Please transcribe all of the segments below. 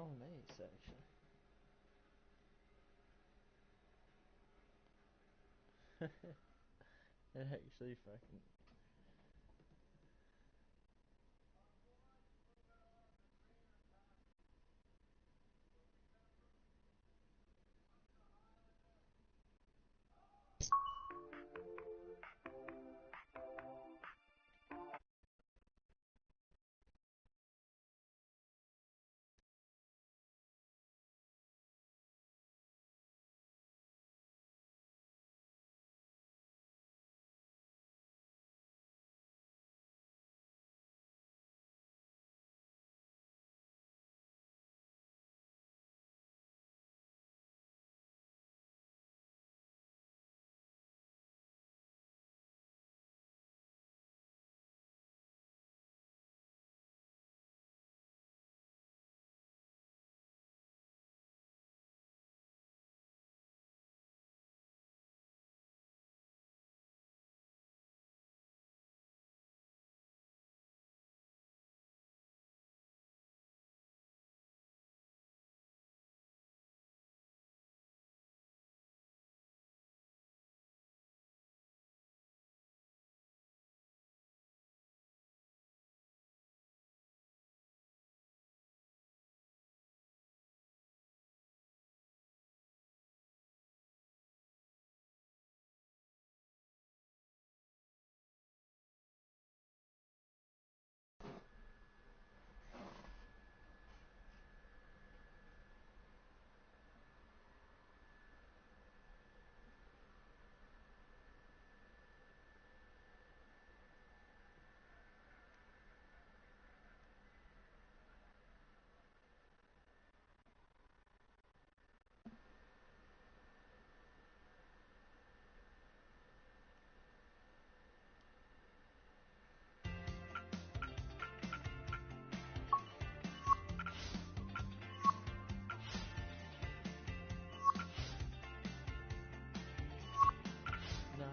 tourneys section. It actually fucking... No.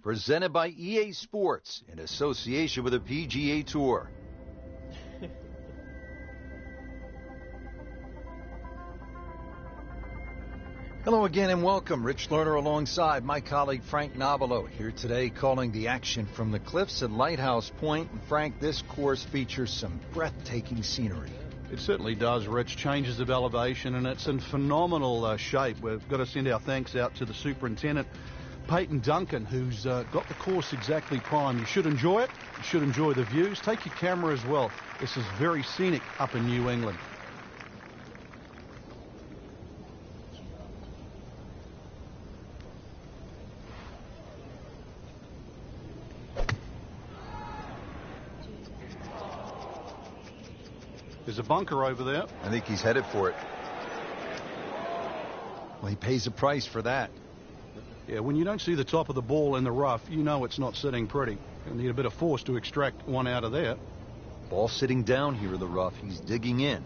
Presented by EA Sports in association with the PGA Tour. Hello again and welcome. Rich Lerner alongside my colleague Frank Nobilo here today calling the action from the cliffs at Lighthouse Point. And Frank, this course features some breathtaking scenery. It certainly does, Rich. Changes of elevation, and it's in phenomenal shape. We've got to send our thanks out to the superintendent, Peyton Duncan, who's got the course exactly primed. You should enjoy it. You should enjoy the views. Take your camera as well. This is very scenic up in New England. There's a bunker over there. I think he's headed for it. Well, he pays a price for that. Yeah, when you don't see the top of the ball in the rough, you know it's not sitting pretty. You need a bit of force to extract one out of there. Ball sitting down here in the rough. He's digging in.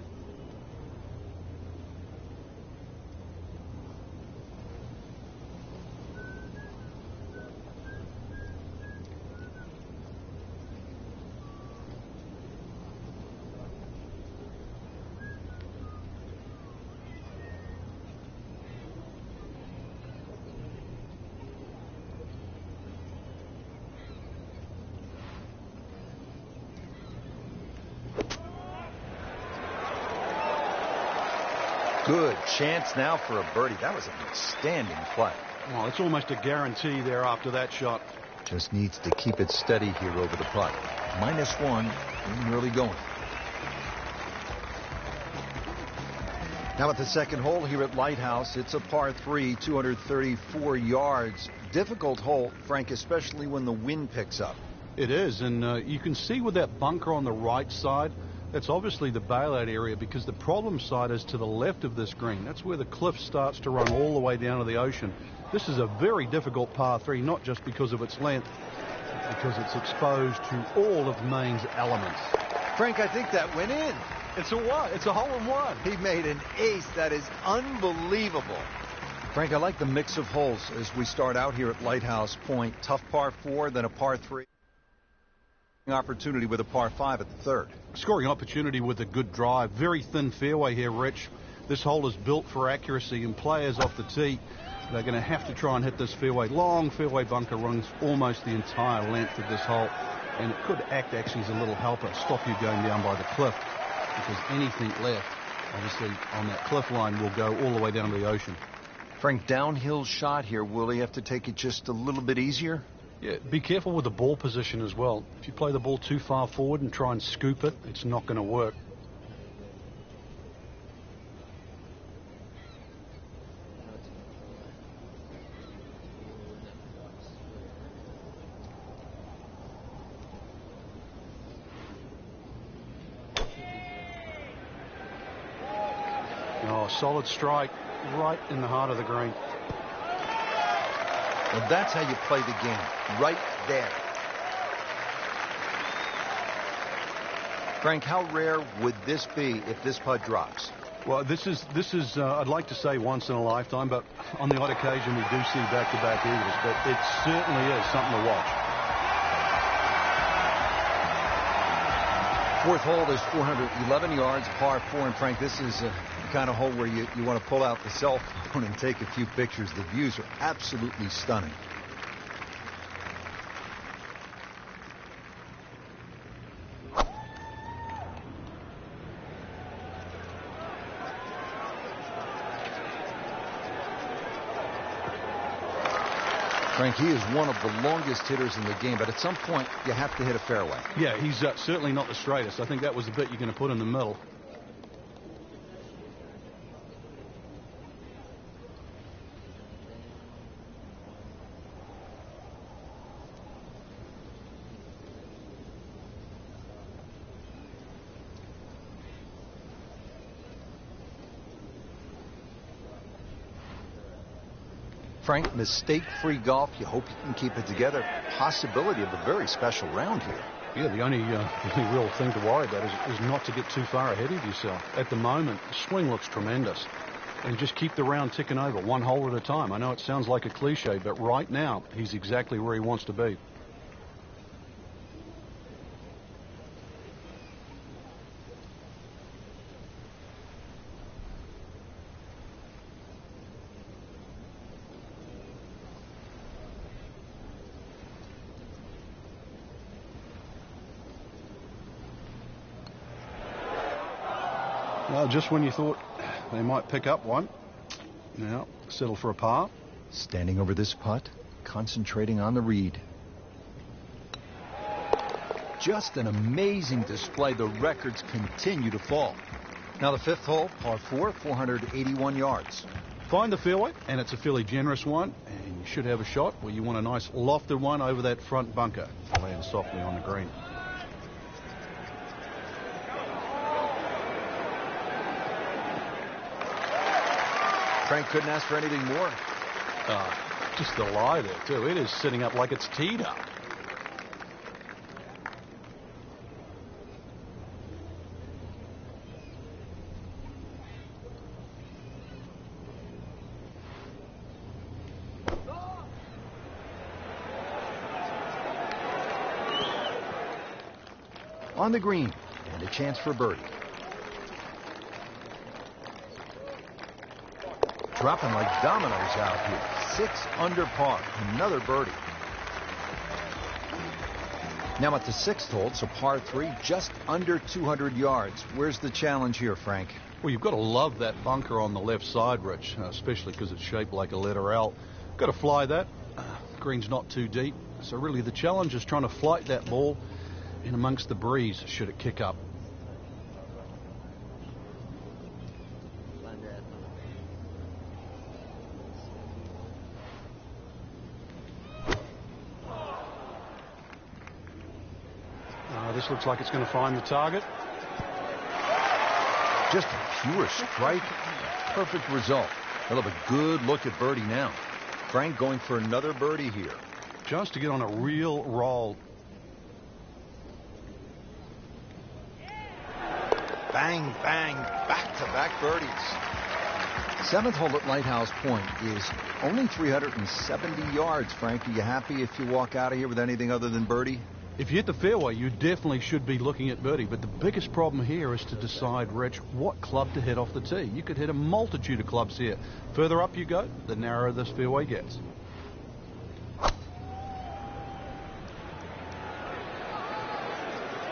Good chance now for a birdie. That was an outstanding play. Well, it's almost a guarantee there after that shot. Just needs to keep it steady here over the putt. -1 and early going. Now at the second hole here at Lighthouse, it's a par 3, 234 yards. Difficult hole, Frank, especially when the wind picks up. It is, and you can see with that bunker on the right side, that's obviously the bailout area, because the problem side is to the left of this green. That's where the cliff starts to run all the way down to the ocean. This is a very difficult par 3, not just because of its length, but because it's exposed to all of Maine's elements. Frank, I think that went in. It's a what? It's a hole-in-one. He made an ace. That is unbelievable. Frank, I like the mix of holes as we start out here at Lighthouse Point. Tough par 4, then a par 3. Opportunity with a par 5 at the third. Scoring opportunity with a good drive. Very thin fairway here, Rich. This hole is built for accuracy, and players off the tee, they're going to have to try and hit this fairway. Long fairway bunker runs almost the entire length of this hole, and it could act actually as a little helper, stop you going down by the cliff, because anything left, obviously, on that cliff line will go all the way down to the ocean. Frank, downhill shot here. Will he have to take it just a little bit easier? Yeah, be careful with the ball position as well. If you play the ball too far forward and try and scoop it, it's not going to work. Oh, solid strike right in the heart of the green. Well, that's how you play the game, right there. Frank, how rare would this be if this putt drops? Well, this is I'd like to say once in a lifetime, but on the odd occasion we do see back-to-back eagles, but it certainly is something to watch. Fourth hole is 411 yards, par 4, and Frank, this is the kind of hole where you want to pull out the cell phone and take a few pictures. The views are absolutely stunning. Frank, he is one of the longest hitters in the game, but at some point you have to hit a fairway. Yeah, he's certainly not the straightest. I think that was the bit you're going to put in the middle. Frank, mistake-free golf. You hope you can keep it together. Possibility of a very special round here. Yeah, the only real thing to worry about is not to get too far ahead of yourself. At the moment, the swing looks tremendous. And just keep the round ticking over, one hole at a time. I know it sounds like a cliche, but right now, he's exactly where he wants to be. Well, just when you thought they might pick up one, now settle for a par. Standing over this putt, concentrating on the read. Just an amazing display. The records continue to fall. Now the fifth hole, par 4, 481 yards. Find the fairway, and it's a fairly generous one, and you should have a shot where you want a nice lofted one over that front bunker. Land softly on the green. Frank couldn't ask for anything more. Just the lie there, too. It is sitting up like it's teed up. On the green, and a chance for birdie. Dropping like dominoes out here. 6 under par. Another birdie. Now at the sixth hole, it's a par 3, just under 200 yards. Where's the challenge here, Frank? Well, you've got to love that bunker on the left side, Rich, especially because it's shaped like a letter L. Got to fly that. Green's not too deep. So really the challenge is trying to flight that ball in amongst the breeze should it kick up. This looks like it's going to find the target. Just a pure strike. Perfect result. He'll have a good look at birdie now. Frank going for another birdie here. Just to get on a real roll. Bang, bang, back-to-back birdies. Seventh hole at Lighthouse Point is only 370 yards, Frank. Are you happy if you walk out of here with anything other than birdie? If you hit the fairway, you definitely should be looking at birdie. But the biggest problem here is to decide, Rich, what club to hit off the tee. You could hit a multitude of clubs here. Further up you go, the narrower this fairway gets.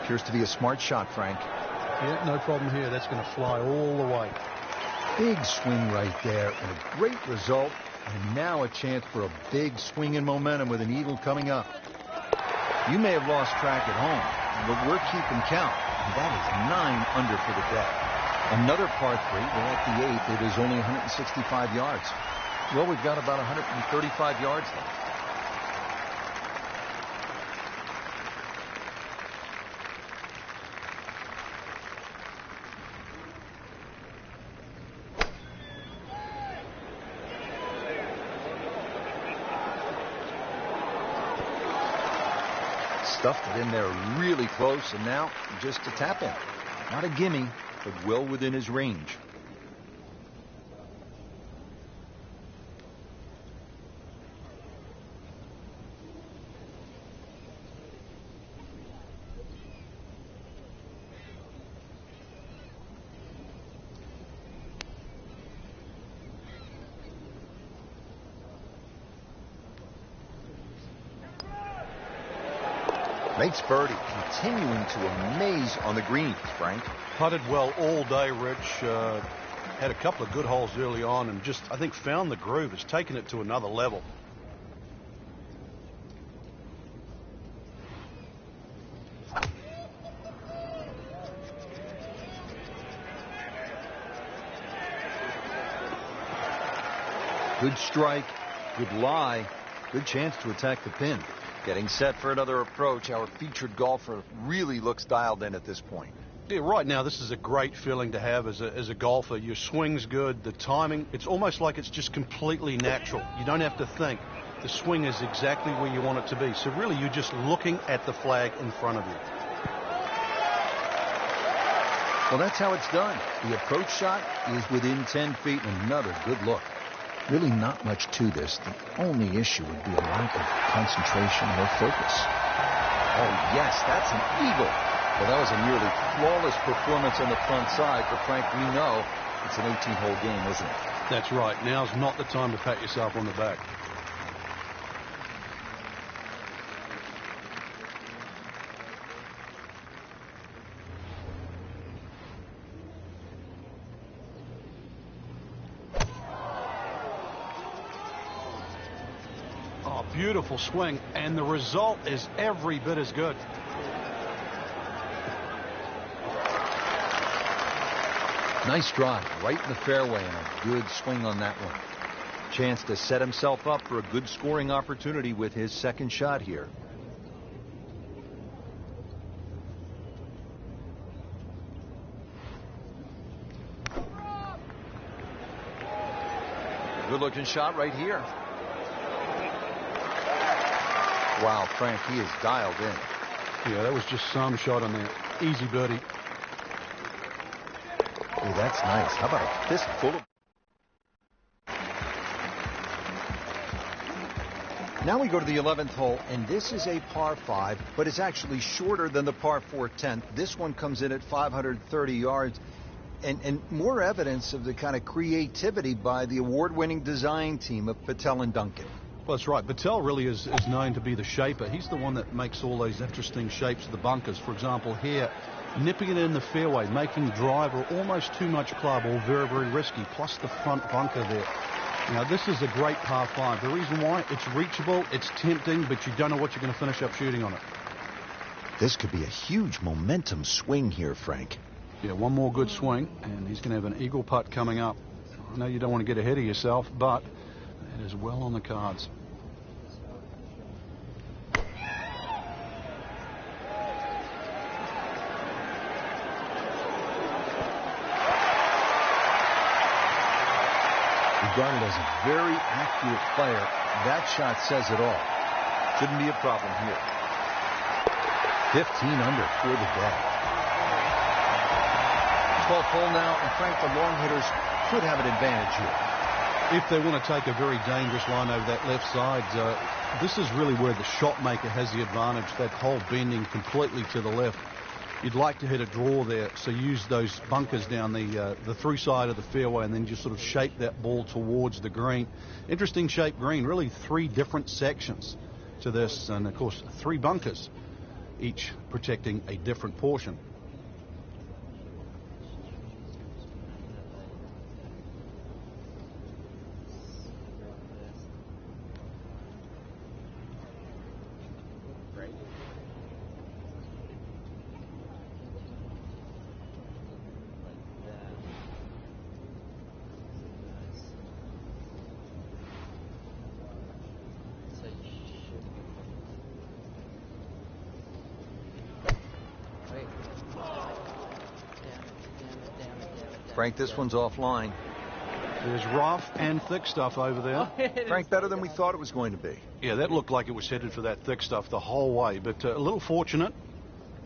Appears to be a smart shot, Frank. Yeah, no problem here. That's going to fly all the way. Big swing right there, and a great result. And now a chance for a big swing in momentum with an eagle coming up. You may have lost track at home, but we're keeping count. And that is 9 under for the day. Another par 3. We're at the 8th. It is only 165 yards. Well, we've got about 135 yards left. Stuffed it in there really close, and now just a tap in. Not a gimme, but well within his range. Makes birdie, continuing to amaze on the greens, Frank. Putted well all day, Rich. Had a couple of good holes early on and just, I think, found the groove. Has taken it to another level. Good strike, good lie, good chance to attack the pin. Getting set for another approach. Our featured golfer really looks dialed in at this point. Yeah, right now this is a great feeling to have as a golfer. Your swing's good, the timing, it's almost like it's just completely natural. You don't have to think. The swing is exactly where you want it to be. So really you're just looking at the flag in front of you. Well, that's how it's done. The approach shot is within 10 feet and another good look. Really not much to this. The only issue would be a lack of concentration or focus. Oh, yes, that's an eagle. Well, that was a nearly flawless performance on the front side. But, Frank, we know it's an 18-hole game, isn't it? That's right. Now's not the time to pat yourself on the back. Beautiful swing, and the result is every bit as good. Nice drive, right in the fairway, and a good swing on that one. Chance to set himself up for a good scoring opportunity with his second shot here. Good looking shot right here. Wow, Frank, he is dialed in. Yeah, that was just some shot on there. Easy birdie. Hey, that's nice. How about a fistful of... Now we go to the 11th hole, and this is a par 5, but it's actually shorter than the par 4 10th. This one comes in at 530 yards, and more evidence of the kind of creativity by the award-winning design team of Patel and Duncan. Well, that's right. Patel really is known to be the shaper. He's the one that makes all those interesting shapes of the bunkers. For example, here, nipping it in the fairway, making driver almost too much club, or very, very risky, plus the front bunker there. Now, this is a great par 5. The reason why, it's reachable, it's tempting, but you don't know what you're going to finish up shooting on it. This could be a huge momentum swing here, Frank. Yeah, one more good swing, and he's going to have an eagle putt coming up. I know you don't want to get ahead of yourself, but it is well on the cards. Regarded as a very accurate player, that shot says it all. Shouldn't be a problem here. 15 under for the day. 12th hole now, and Frank, the long hitters could have an advantage here. If they want to take a very dangerous line over that left side, this is really where the shot maker has the advantage. That hole bending completely to the left. You'd like to hit a draw there, so use those bunkers down the through side of the fairway and then just sort of shape that ball towards the green. Interesting shaped green, really 3 different sections to this, and of course 3 bunkers, each protecting a different portion. Frank, this one's offline. There's rough and thick stuff over there. Frank, better than we thought it was going to be. Yeah, that looked like it was headed for that thick stuff the whole way, but a little fortunate.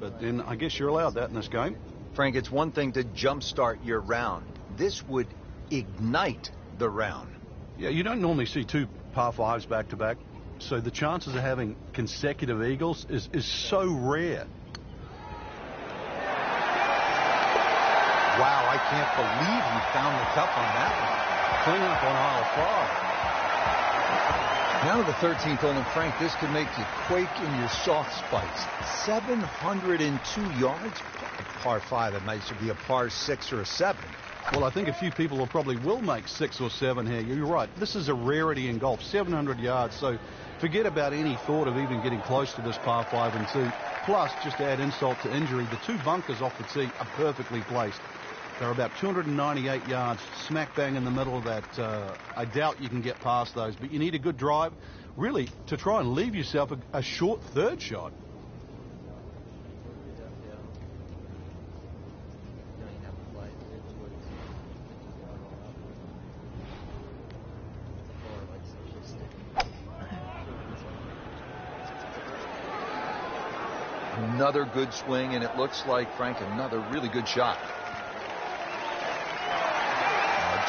But then I guess you're allowed that in this game. Frank, it's one thing to jumpstart your round. This would ignite the round. Yeah, you don't normally see 2 par 5s back to back, so the chances of having consecutive eagles is so rare. Wow, I can't believe he found the cup on that one. Clean up on aisle 5. Now the 13th hole, and Frank, this could make you quake in your soft spots. 702 yards. A par 5, it might be a par 6 or a 7. Well, I think a few people probably will make 6 or 7 here. You're right. This is a rarity in golf, 700 yards. So forget about any thought of even getting close to this par 5 and 2. Plus, just to add insult to injury, the 2 bunkers off the tee are perfectly placed. They're about 298 yards, smack bang in the middle of that. I doubt you can get past those, but you need a good drive, really, to try and leave yourself a short third shot. Another good swing, and it looks like, Frank, another really good shot.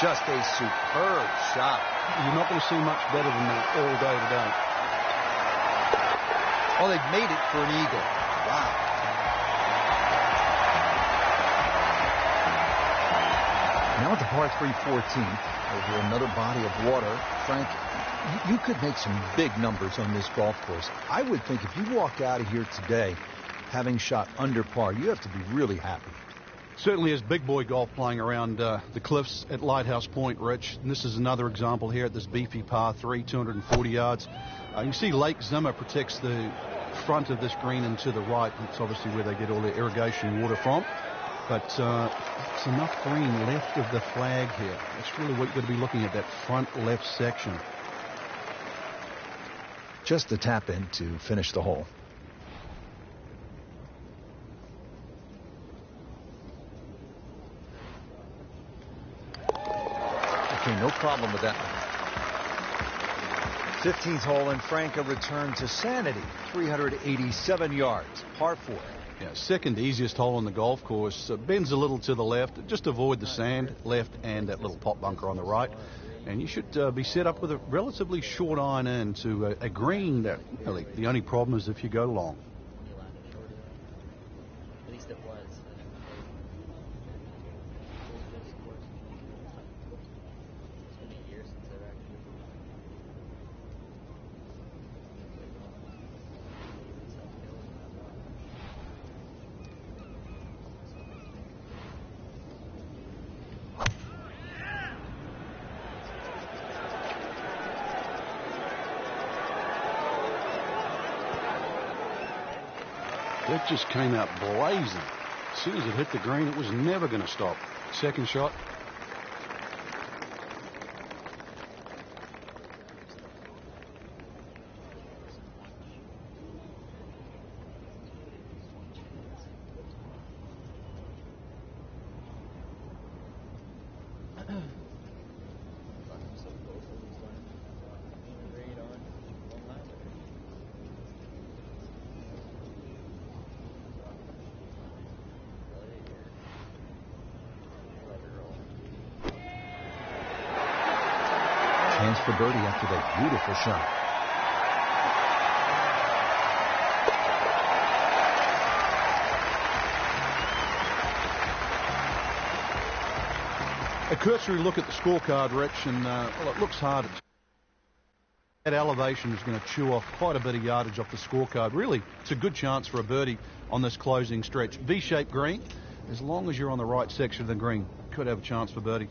Just a superb shot. You're not going to see much better than that all day today. Oh, they've made it for an eagle. Wow. Now at the par 3 14th, over another body of water, Frank, you could make some big numbers on this golf course. I would think if you walk out of here today having shot under par, you have to be really happy. Certainly is big boy golf playing around the cliffs at Lighthouse Point, Rich. And this is another example here at this beefy par 3, 240 yards. You can see Lake Zimmer protects the front of this green and to the right. It's obviously where they get all their irrigation water from. But it's enough green left of the flag here. That's really what you're going to be looking at, that front left section. Just the tap in to finish the hole. Okay, no problem with that one. 15th hole, and Frank, a return to sanity. 387 yards, par 4. Yeah, second easiest hole on the golf course. Bends a little to the left. Just avoid the sand left and that little pot bunker on the right. And you should be set up with a relatively short iron in to a green that really the only problem is if you go long. At least it was. It's been a year since I've actually. That just came out blazing. As soon as it hit the green, it was never going to stop. Second shot. Chance for birdie after that beautiful shot. A cursory look at the scorecard, Rich, and well, it looks hard. That elevation is going to chew off quite a bit of yardage off the scorecard. Really, it's a good chance for a birdie on this closing stretch. V-shaped green, as long as you're on the right section of the green, could have a chance for birdie.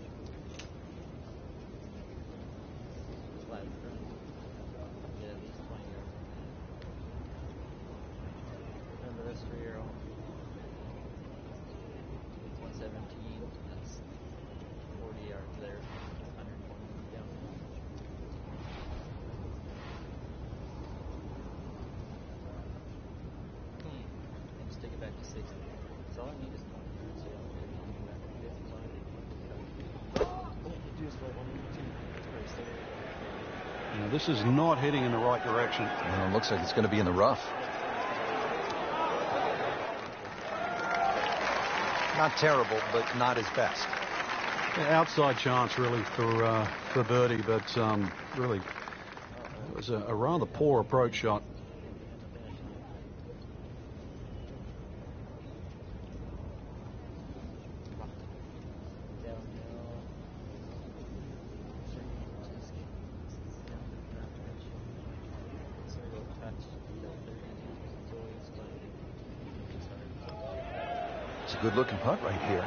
This is not heading in the right direction. Well, it looks like it's going to be in the rough. Not terrible, but not his best. Outside chance, really, for birdie, but really, it was a rather poor approach shot. It's a good-looking putt right here.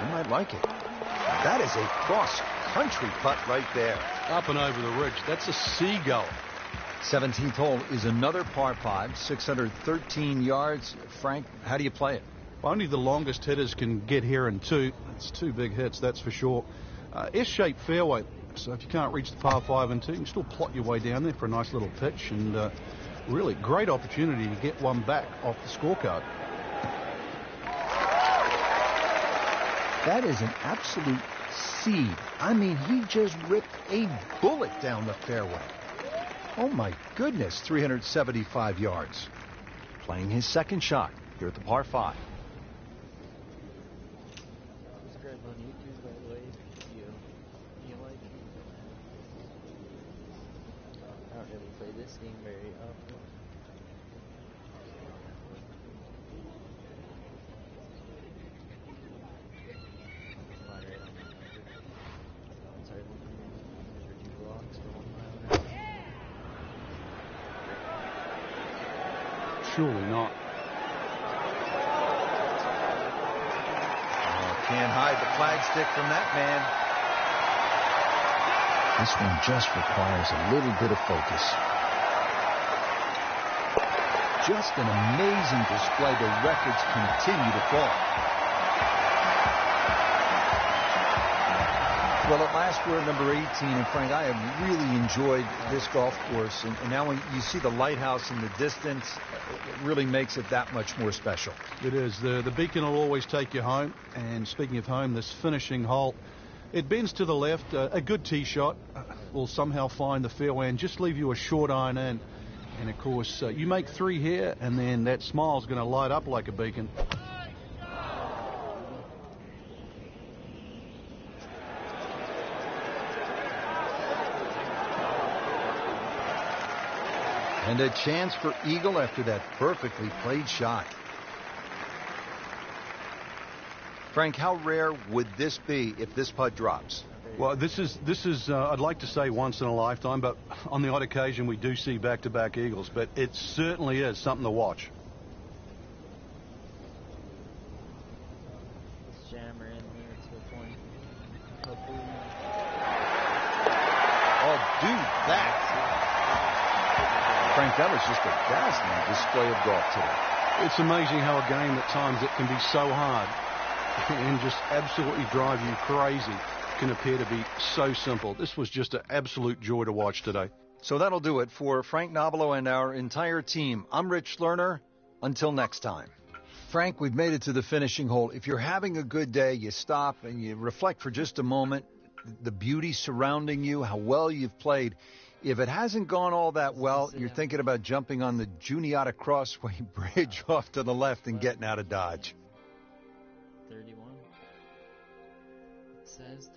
You might like it. That is a cross-country putt right there. Up and over the ridge. That's a seagull. 17th hole is another par 5, 613 yards. Frank, how do you play it? Only the longest hitters can get here in two. It's two big hits, that's for sure. S-shaped fairway, so if you can't reach the par 5 and 2, you can still plot your way down there for a nice little pitch, and really great opportunity to get one back off the scorecard. That is an absolute seed. I mean, he just ripped a bullet down the fairway. Oh, my goodness, 375 yards. Playing his second shot here at the par 5. Subscribe on YouTube, by the way, if you like it. I don't really play this game very often. Surely not. Oh, can't hide the flagstick from that man. This one just requires a little bit of focus. Just an amazing display. The records continue to fall. Well, at last we're at number 18, and Frank, I have really enjoyed this golf course, and now when you see the lighthouse in the distance, it really makes it that much more special. It is. The beacon will always take you home, and speaking of home, this finishing hole, it bends to the left. A good tee shot will somehow find the fairway and just leave you a short iron in, and of course, you make 3 here, and then that smile's going to light up like a beacon. And a chance for eagle after that perfectly played shot. Frank, how rare would this be if this putt drops? Well, this is I'd like to say once in a lifetime, but on the odd occasion we do see back-to-back eagles, but it certainly is something to watch. Let's jammer in here to a point. Hopefully. Oh, dude, that. Frank, that was just a dazzling display of golf today. It's amazing how a game at times that can be so hard and just absolutely drive you crazy can appear to be so simple. This was just an absolute joy to watch today. So that'll do it for Frank Nobilo and our entire team. I'm Rich Lerner. Until next time. Frank, we've made it to the finishing hole. If you're having a good day, you stop and you reflect for just a moment, the beauty surrounding you, how well you've played. If it hasn't gone all that well, you're thinking about jumping on the Juniata Crossway Bridge off to the left and getting out of Dodge. 31. It says